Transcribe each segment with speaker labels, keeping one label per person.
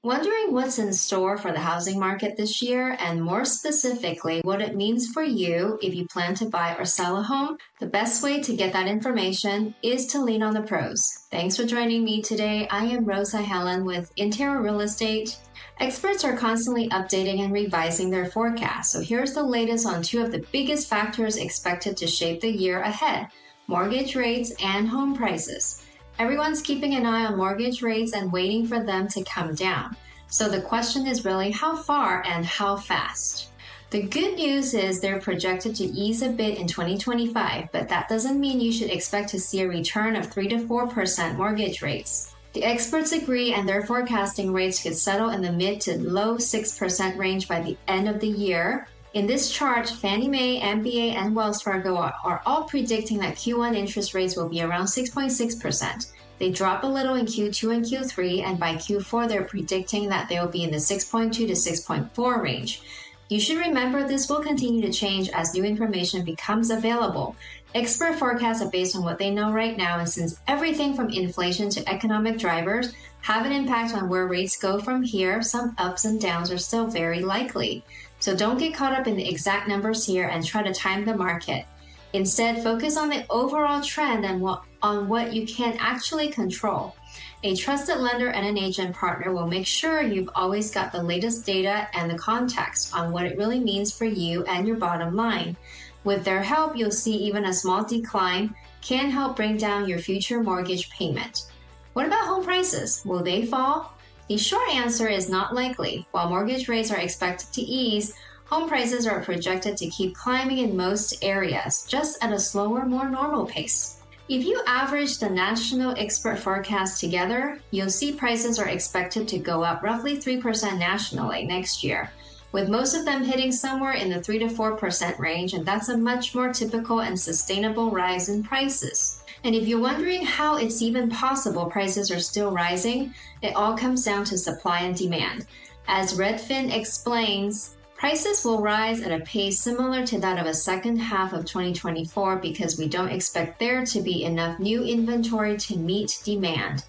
Speaker 1: Wondering what's in store for the housing market this year, and more specifically, what it means for you if you plan to buy or sell a home? The best way to get that information is to lean on the pros. Thanks for joining me today. I am Rosa Helen with Intero Real Estate. Experts are constantly updating and revising their forecasts, so here's the latest on two of the biggest factors expected to shape the year ahead: mortgage rates and home prices. Everyone's keeping an eye on mortgage rates and waiting for them to come down. So the question is really how far and how fast. The good news is they're projected to ease a bit in 2025, but that doesn't mean you should expect to see a return of 3 to 4% mortgage rates. The experts agree, and they're forecasting rates could settle in the mid to low 6% range by the end of the year. In this chart, Fannie Mae, MBA, and Wells Fargo are all predicting that Q1 interest rates will be around 6.6%. They drop a little in Q2 and Q3, and by Q4, they're predicting that they will be in the 6.2 to 6.4 range. You should remember this will continue to change as new information becomes available. Expert forecasts are based on what they know right now, and since everything from inflation to economic drivers have an impact on where rates go from here, some ups and downs are still very likely. So don't get caught up in the exact numbers here and try to time the market. Instead, focus on the overall trend and on what you can actually control. A trusted lender and an agent partner will make sure you've always got the latest data and the context on what it really means for you and your bottom line. With their help, you'll see even a small decline can help bring down your future mortgage payment. What about home prices? Will they fall? The short answer is not likely. While mortgage rates are expected to ease, home prices are projected to keep climbing in most areas, just at a slower, more normal pace. If you average the national expert forecast together, you'll see prices are expected to go up roughly 3% nationally next year, with most of them hitting somewhere in the 3 to 4% range, and that's a much more typical and sustainable rise in prices. And if you're wondering how it's even possible prices are still rising, it all comes down to supply and demand. As Redfin explains, prices will rise at a pace similar to that of a second half of 2024 because we don't expect there to be enough new inventory to meet demand.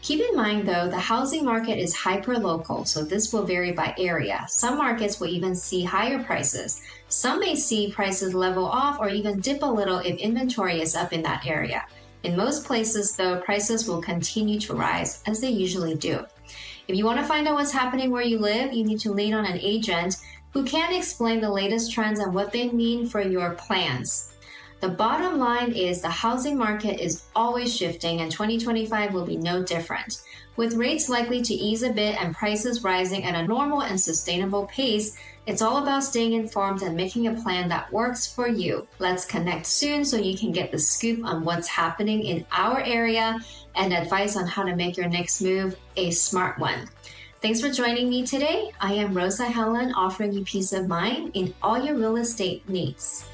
Speaker 1: Keep in mind, though, the housing market is hyper-local, so this will vary by area. Some markets will even see higher prices. Some may see prices level off or even dip a little if inventory is up in that area. In most places, though, prices will continue to rise, as they usually do. If you want to find out what's happening where you live, you need to lean on an agent who can explain the latest trends and what they mean for your plans. The bottom line is the housing market is always shifting, and 2025 will be no different. With rates likely to ease a bit and prices rising at a normal and sustainable pace, it's all about staying informed and making a plan that works for you. Let's connect soon so you can get the scoop on what's happening in our area and advice on how to make your next move a smart one. Thanks for joining me today. I am Rosa Helen, offering you peace of mind in all your real estate needs.